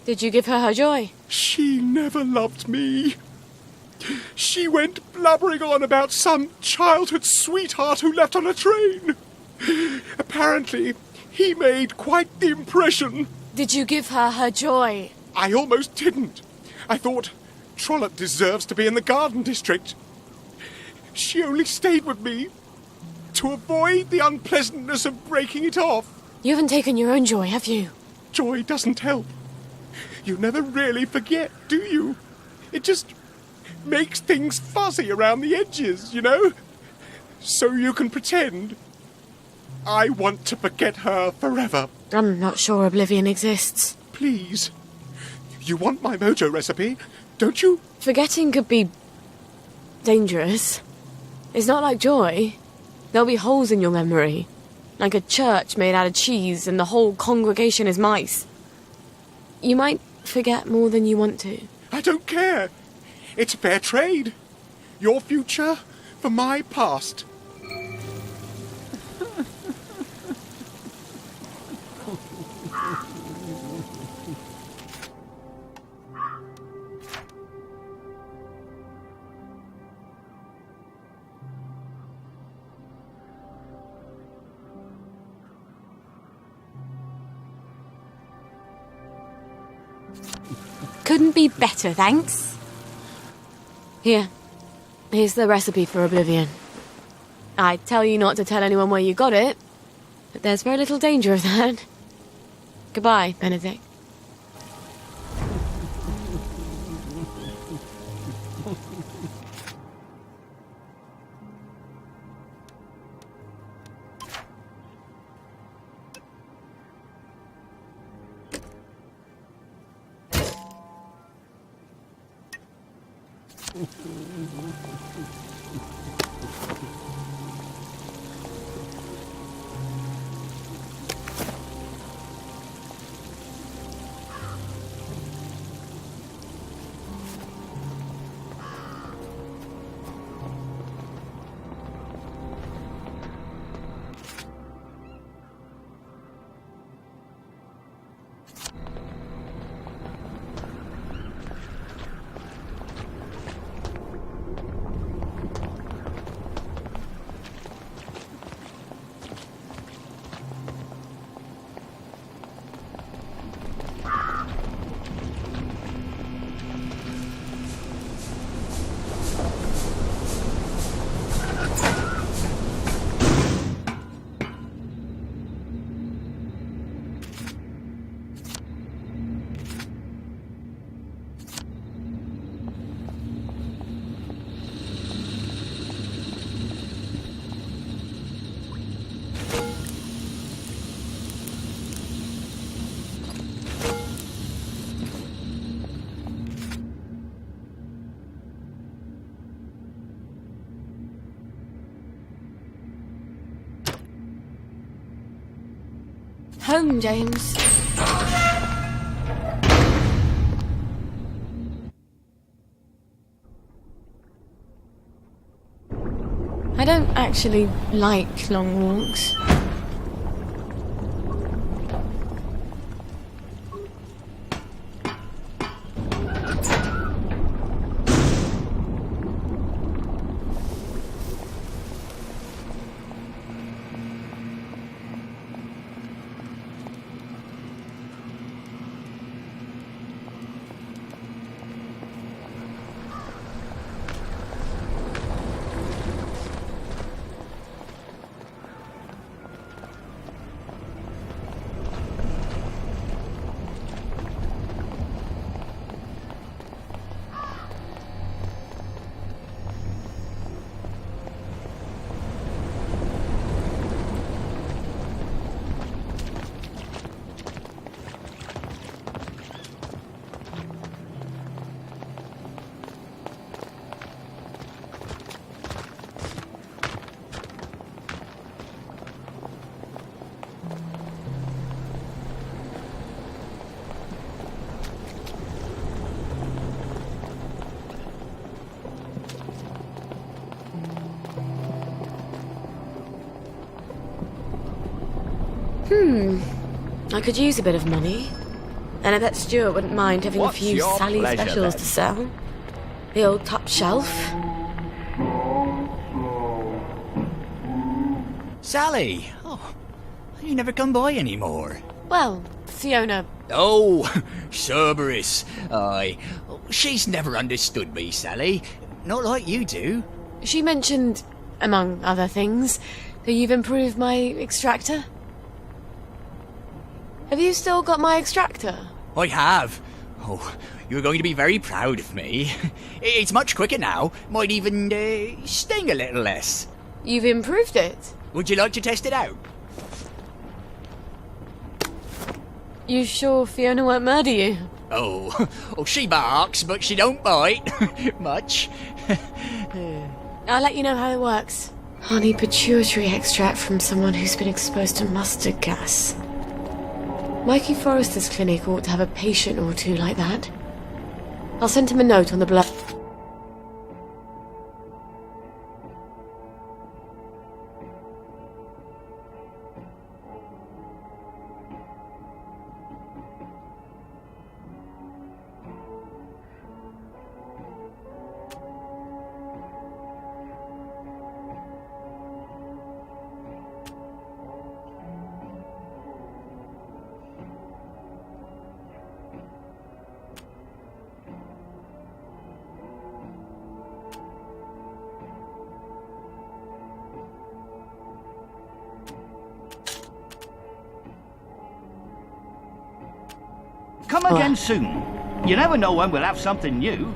Did you give her her joy? She never loved me. She went blubbering on about some childhood sweetheart who left on a train. Apparently, he made quite the impression. Did you give her her joy? I almost didn't. I thought, Trollope deserves to be in the Garden District. She only stayed with me to avoid the unpleasantness of breaking it off. You haven't taken your own joy, have you? Joy doesn't help. You never really forget, do you? It just makes things fuzzy around the edges, you know? So you can pretend. I want to forget her forever. I'm not sure oblivion exists. Please. You want my mojo recipe, don't you? Forgetting could be dangerous. It's not like joy. There'll be holes in your memory. Like a church made out of cheese and the whole congregation is mice. You might forget more than you want to. I don't care. It's fair trade. Your future for my past. Couldn't be better, thanks. Here's the recipe for oblivion. I tell you not to tell anyone where you got it, but there's very little danger of that. Goodbye, Benedict. Home, James. I don't actually like long walks. I could use a bit of money. And I bet Stuart wouldn't mind having What's a few your Sally pleasure, specials then? to sell. The old top shelf. Sally! Oh, you never come by anymore. Well, Fiona. Oh, Cerberus. Aye. She's never understood me, Sally. Not like you do. She mentioned, among other things, that you've improved my extractor. Have you still got my extractor? I have. Oh, you're going to be very proud of me. It's much quicker now. Might even sting a little less. You've improved it? Would you like to test it out? You sure Fiona won't murder you? Oh, she barks, but she don't bite. Much. I'll let you know how it works. Honey pituitary extract from someone who's been exposed to mustard gas. Mikey Forrester's clinic ought to have a patient or two like that. I'll send him a note on the blood. Come again soon. You never know when we'll have something new.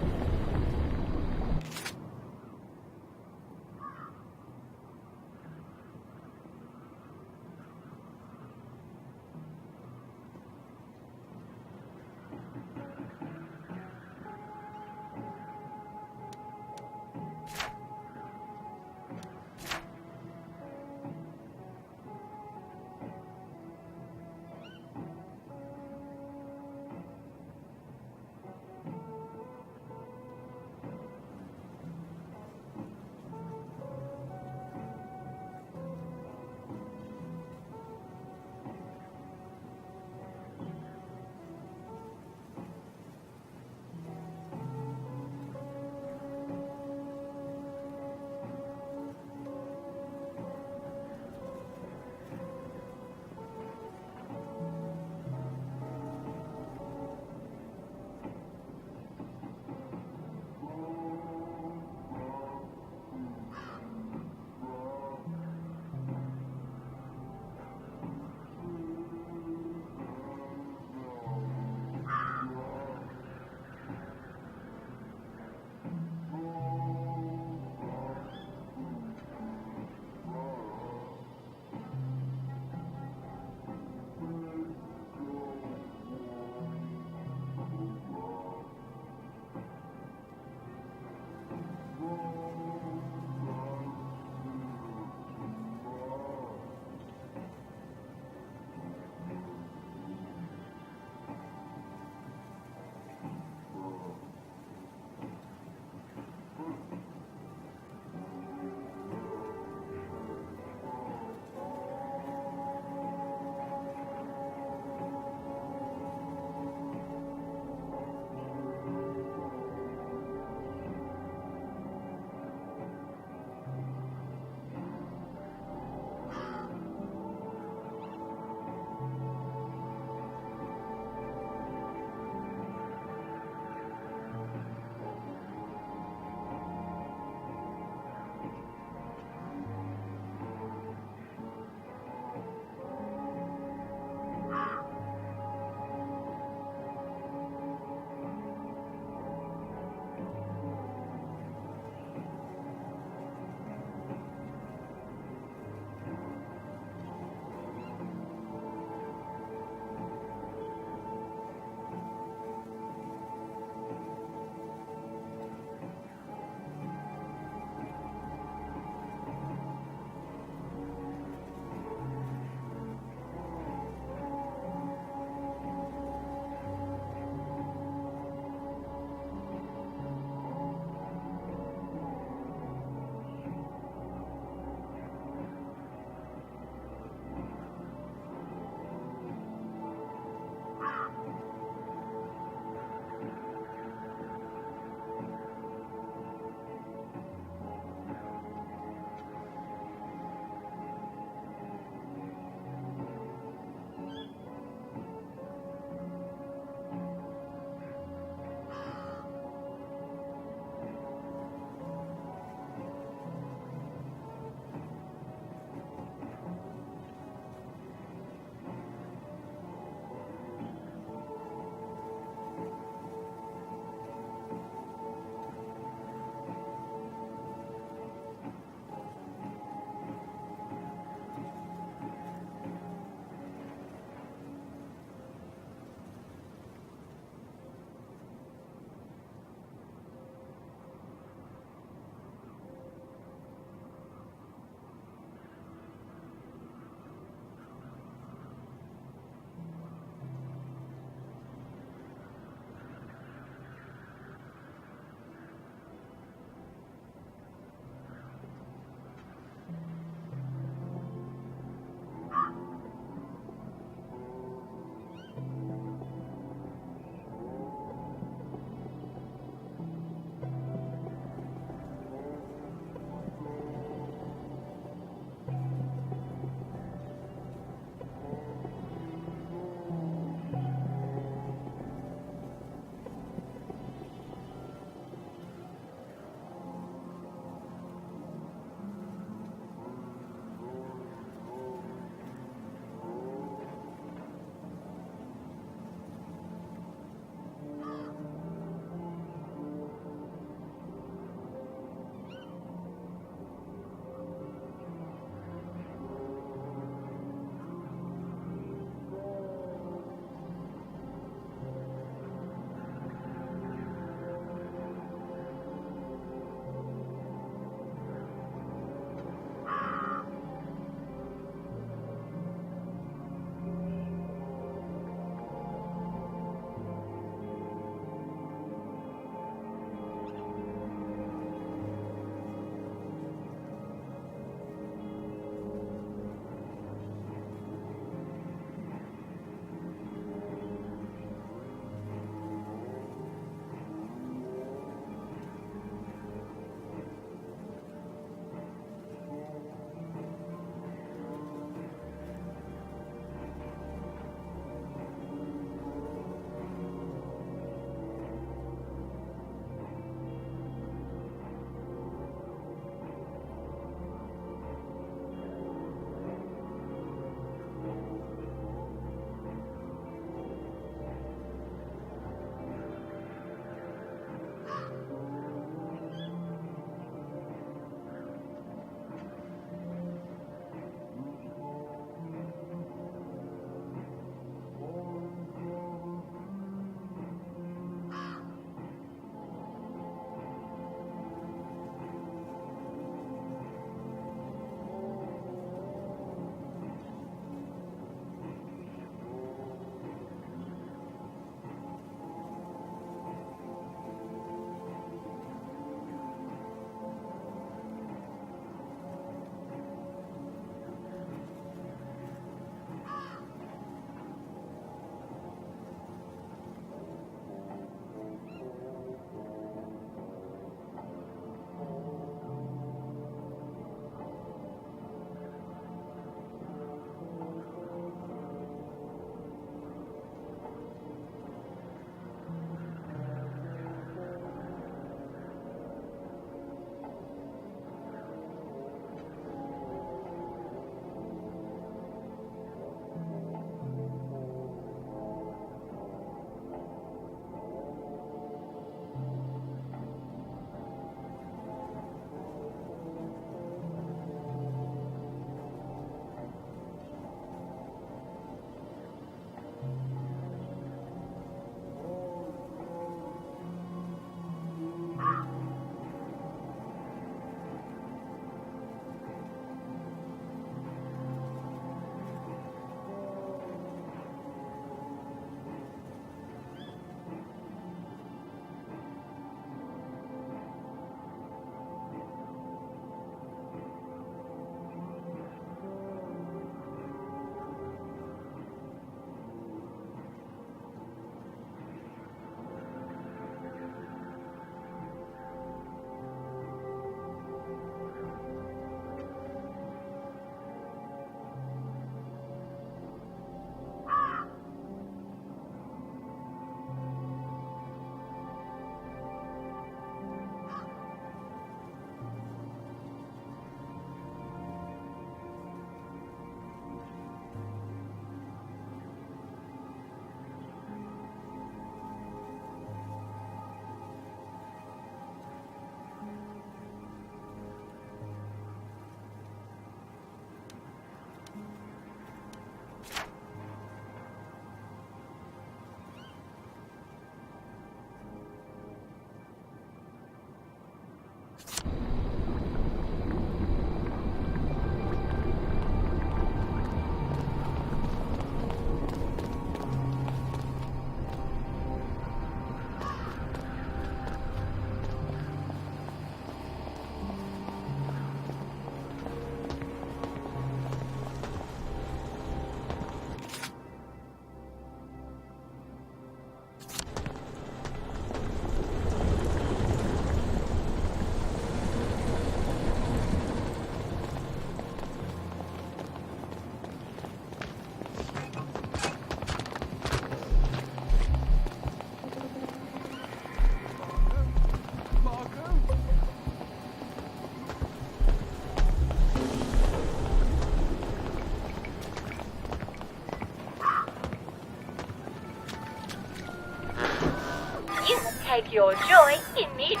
take your joy immediately.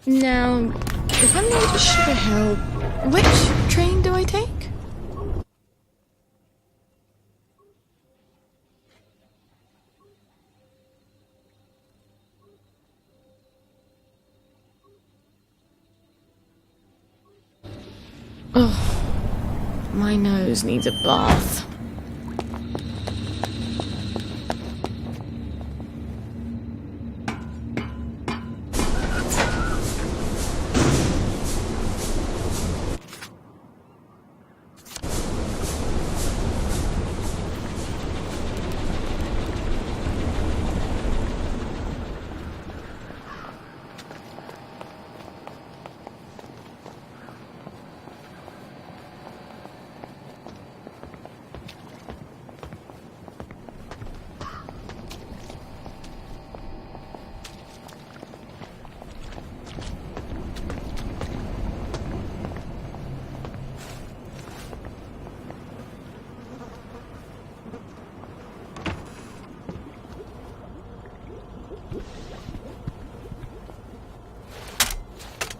Now, if I'm going to Sugar Hill, which train do I take? Oh, my nose needs a bath.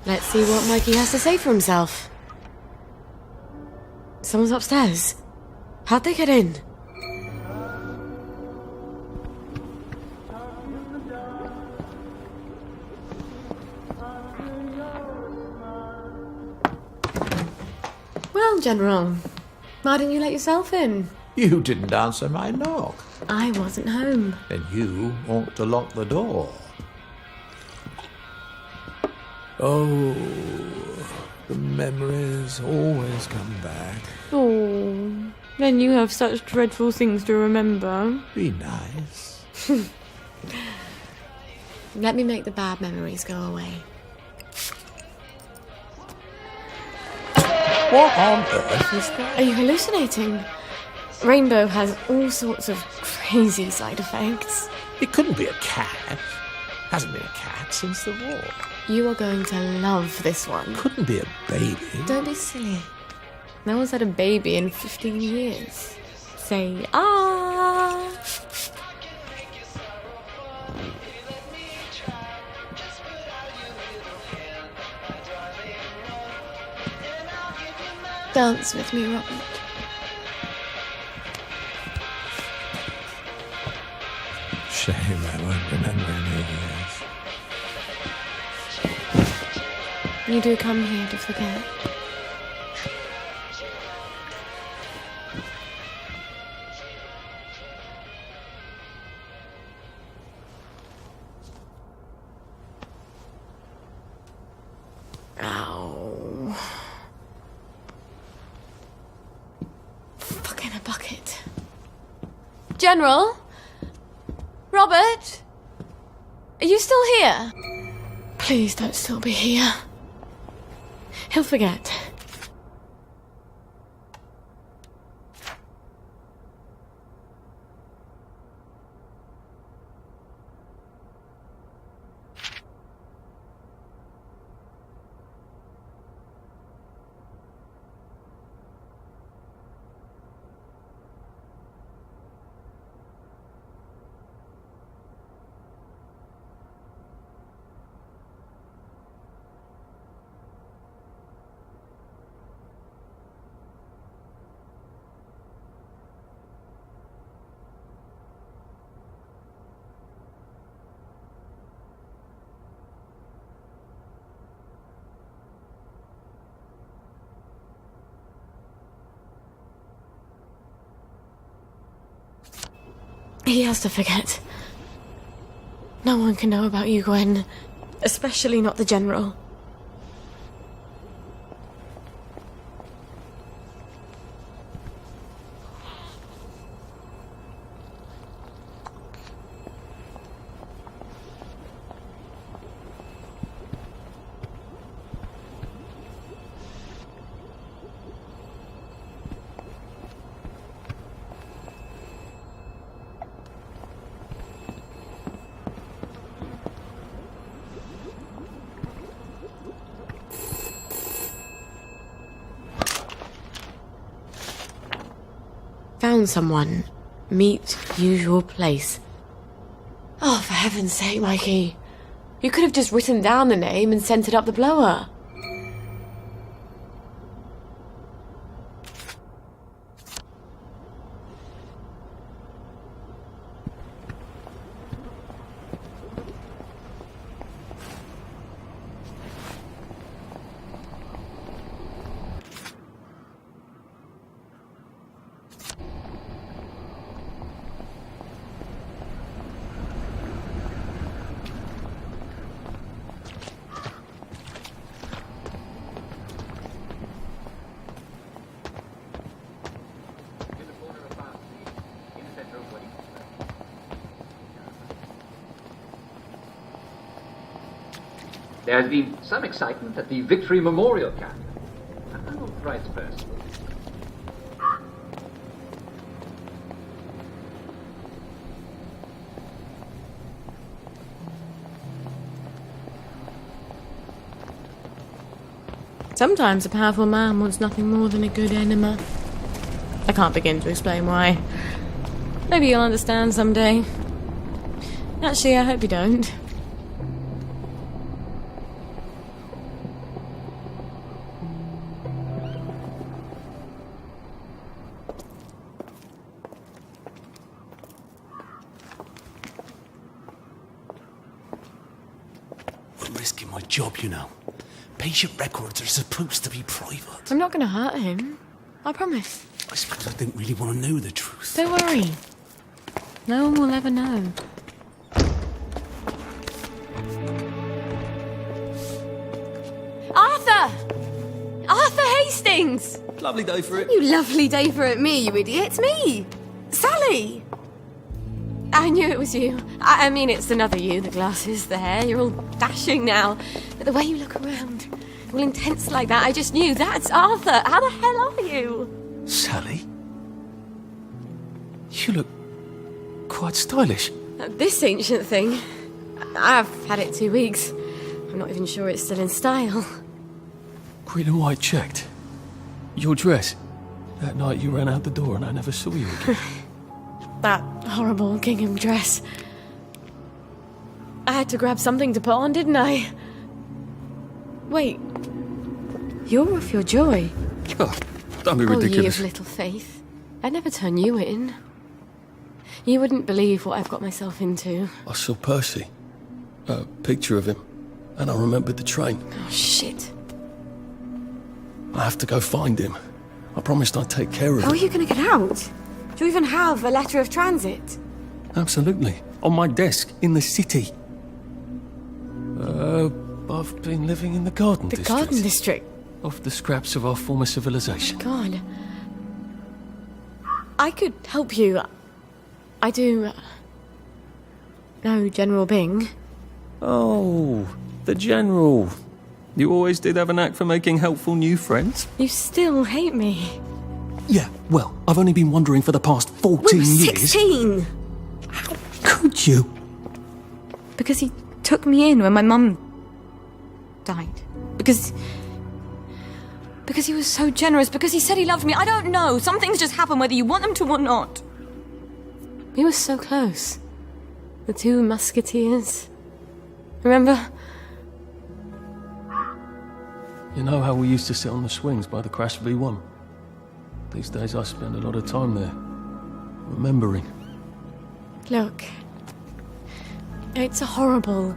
Let's see what Mikey has to say for himself. Someone's upstairs. How'd they get in? Well, General, why didn't you let yourself in? You didn't answer my knock. I wasn't home. Then you ought to lock the door. Oh, the memories always come back. Oh, then you have such dreadful things to remember. Be nice. Let me make the bad memories go away. What on earth is that? Are you hallucinating? Rainbow has all sorts of crazy side effects. It couldn't be a cat. Hasn't been a cat since the war. You are going to love this one. Couldn't be a baby. Don't be silly. No one's had a baby in 15 years. Say, ah! Dance with me, Robert. Shame I won't remember any years. You do come here to forget. Ow. Fuck in a bucket. General? Robert? Are you still here? Please don't still be here. He'll forget. He has to forget. No one can know about you, Gwen. Especially not the General. Found someone. Meet usual place. Oh, for heaven's sake, Mikey. You could have just written down the name and sent it up the blower. There has been some excitement at the Victory Memorial Camp. I'm not the right person. Sometimes a powerful man wants nothing more than a good enema. I can't begin to explain why. Maybe you'll understand someday. Actually, I hope you don't. I'm risking my job, you know. Patient records are supposed to be private. I'm not going to hurt him. I promise. I suppose I didn't really want to know the truth. Don't worry. No one will ever know. Arthur! Arthur Hastings! Lovely day for it. You lovely day for it, me, you idiot. It's me! Sally! I knew it was you. I mean, it's another you, the glasses, the hair. You're all dashing now. But the way you look around, all intense like that, I just knew that's Arthur. How the hell are you? Sally? You look quite stylish. This ancient thing. I've had it 2 weeks. I'm not even sure it's still in style. Green and white checked. Your dress. That night you ran out the door and I never saw you again. That horrible gingham dress. I had to grab something to put on, didn't I? Wait. You're off your joy. Oh, don't be Oh, ridiculous. you of little faith. I'd never turn you in. You wouldn't believe what I've got myself into. I saw Percy. A picture of him. And I remembered the train. Oh, shit. I have to go find him. I promised I'd take care of How are him. you going to get out? Do you even have a letter of transit? Absolutely. On my desk, in the city. I've been living in the Garden The District. Garden District? Off the scraps of our former civilization. God. I could help you. I do know General Bing. Oh, the General. You always did have a knack for making helpful new friends. You still hate me. Yeah, well, I've only been wondering for the past 14 We were years. 16! Could you? Because he took me in when my mum died. Because he was so generous. Because he said he loved me. I don't know. Some things just happen whether you want them to or not. We were so close. The two musketeers. Remember? You know how we used to sit on the swings by the Crash V1? These days I spend a lot of time there, remembering. Look. It's a horrible,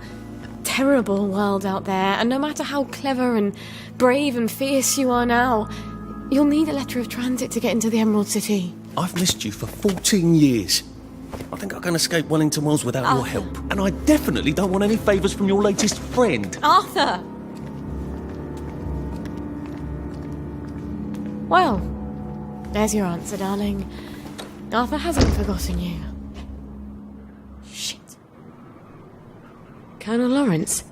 terrible world out there, and no matter how clever and brave and fierce you are now, you'll need a letter of transit to get into the Emerald City. I've missed you for 14 years. I think I can escape Wellington Wells without your help. And I definitely don't want any favours from your latest friend. Arthur! Well, there's your answer, darling. Arthur hasn't forgotten you. Shit. Colonel Lawrence?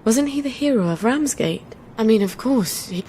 Wasn't he the hero of Ramsgate? I mean, of course, he...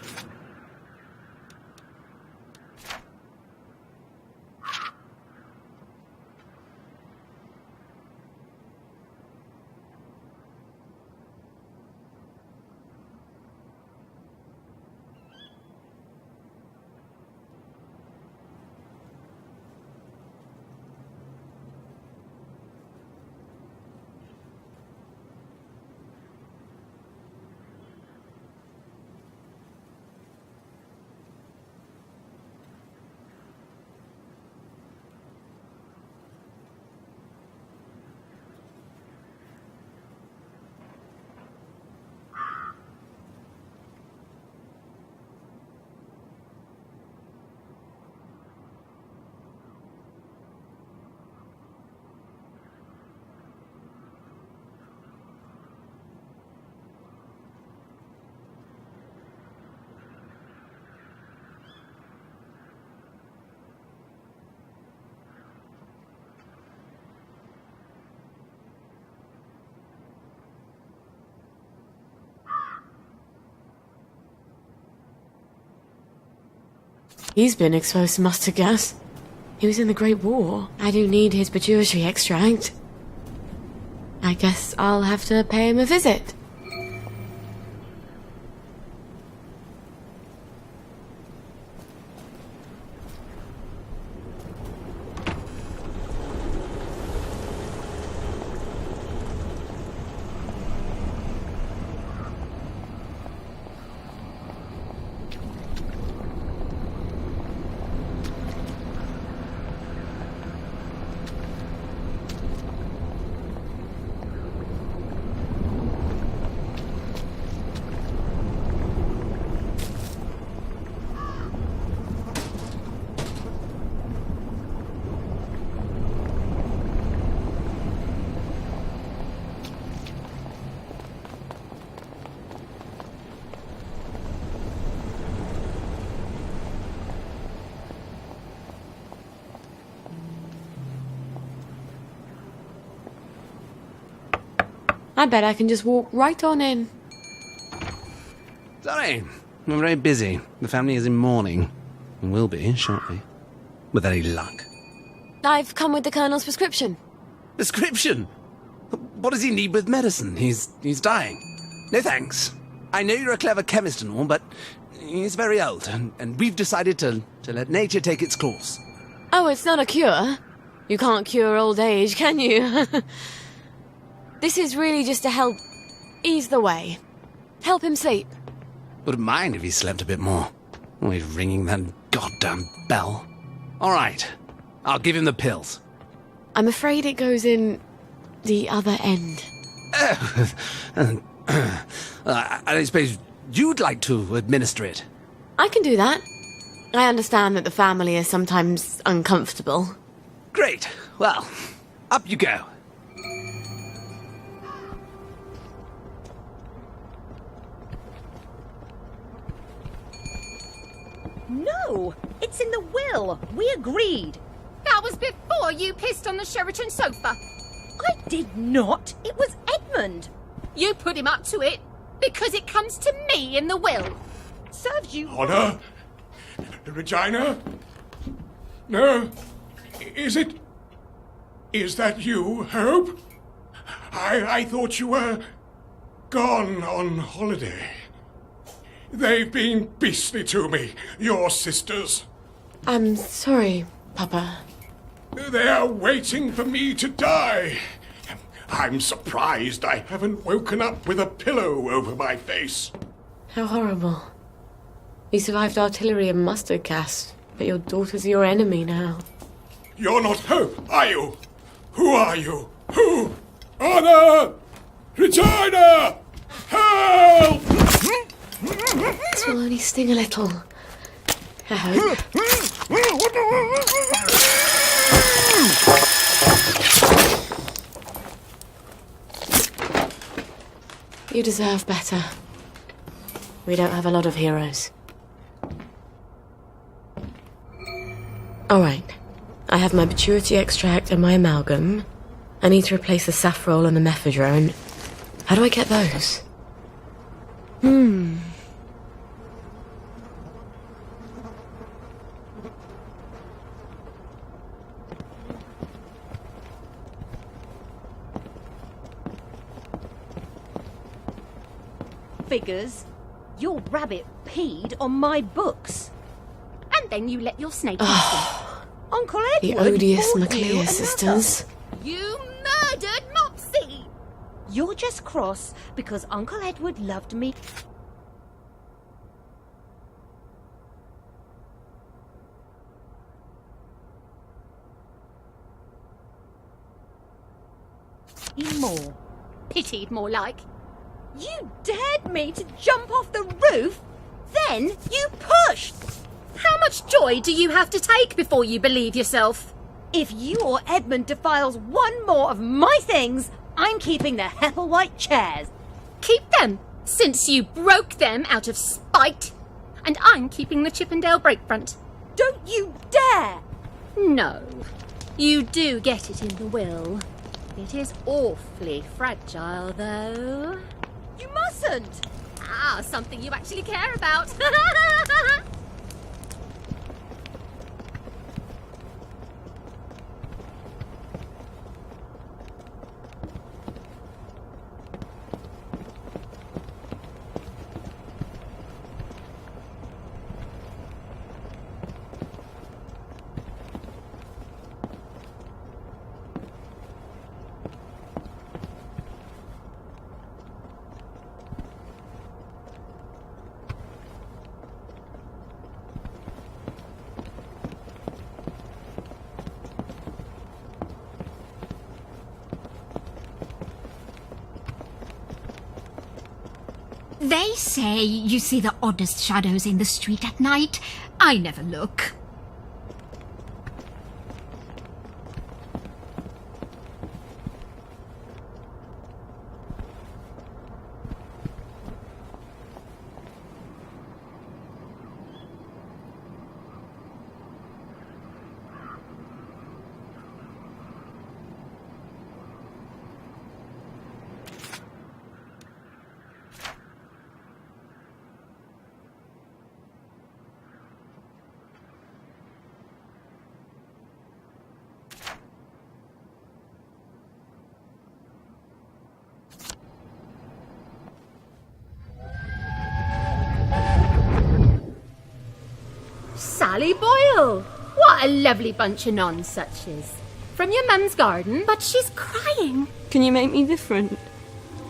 He's been exposed to mustard gas. He was in the Great War. I do need his pituitary extract. I guess I'll have to pay him a visit. I bet I can just walk right on in. Sorry, I'm very busy. The family is in mourning. And will be shortly. With any luck. I've come with the Colonel's prescription. Prescription? What does he need with medicine? He's dying. No thanks. I know you're a clever chemist and all, but he's very old, and we've decided to let nature take its course. Oh, it's not a cure? You can't cure old age, can you? This is really just to help ease the way. Help him sleep. Wouldn't mind if he slept a bit more. Always ringing that goddamn bell. All right, I'll give him the pills. I'm afraid it goes in the other end. I suppose you'd like to administer it. I can do that. I understand that the family is sometimes uncomfortable. Great. Well, up you go. No, it's in the will. We agreed. That was before you pissed on the Sheraton sofa. I did not. It was Edmund. You put him up to it because it comes to me in the will. Serves you. Honor? Regina? No? Is it? Is that you, Hope? I thought you were gone on holiday. They've been beastly to me, your sisters. I'm sorry, Papa. They're waiting for me to die. I'm surprised I haven't woken up with a pillow over my face. How horrible. You survived artillery and mustard gas, but your daughter's your enemy now. You're not Hope, are you? Who are you? Who? Honor! Regina! Help! This will only sting a little. I hope. You deserve better. We don't have a lot of heroes. Alright. I have my maturity extract and my amalgam. I need to replace the safrole and the mephedrone. How do I get those? Figures. Your rabbit peed on my books. And then you let your snake Uncle Edward. The odious bought you McLear another. sisters. You murdered Mopsy! You're just cross because Uncle Edward loved me. More. Pitied, more like. You dared me to jump off the roof, then you pushed. How much joy do you have to take before you believe yourself? If you or Edmund defiles one more of my things, I'm keeping the Hepplewhite chairs. Keep them, since you broke them out of spite. And I'm keeping the Chippendale breakfront. Don't you dare! No. You do get it in the will. It is awfully fragile, though. You mustn't! Ah, something you actually care about. They say you see the oddest shadows in the street at night. I never look. Sally Boyle! What a lovely bunch of nonsuches. From your mum's garden? But she's crying. Can you make me different?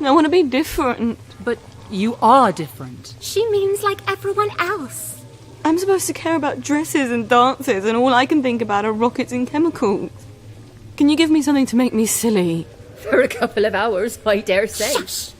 I want to be different. But you are different. She means like everyone else. I'm supposed to care about dresses and dances, and all I can think about are rockets and chemicals. Can you give me something to make me silly? For a couple of hours, I dare say. Shush!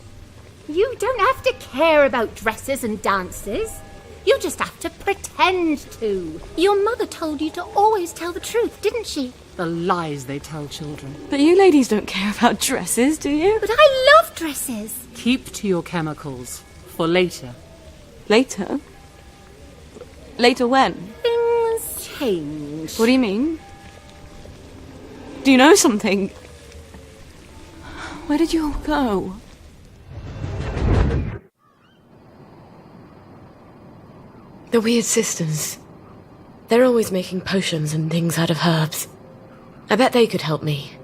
You don't have to care about dresses and dances. You just have to pretend to. Your mother told you to always tell the truth, didn't she? The lies they tell children. But you ladies don't care about dresses, do you? But I love dresses. Keep to your chemicals. For later. Later? Later when? Things change. What do you mean? Do you know something? Where did you all go? The weird sisters. They're always making potions and things out of herbs. I bet they could help me.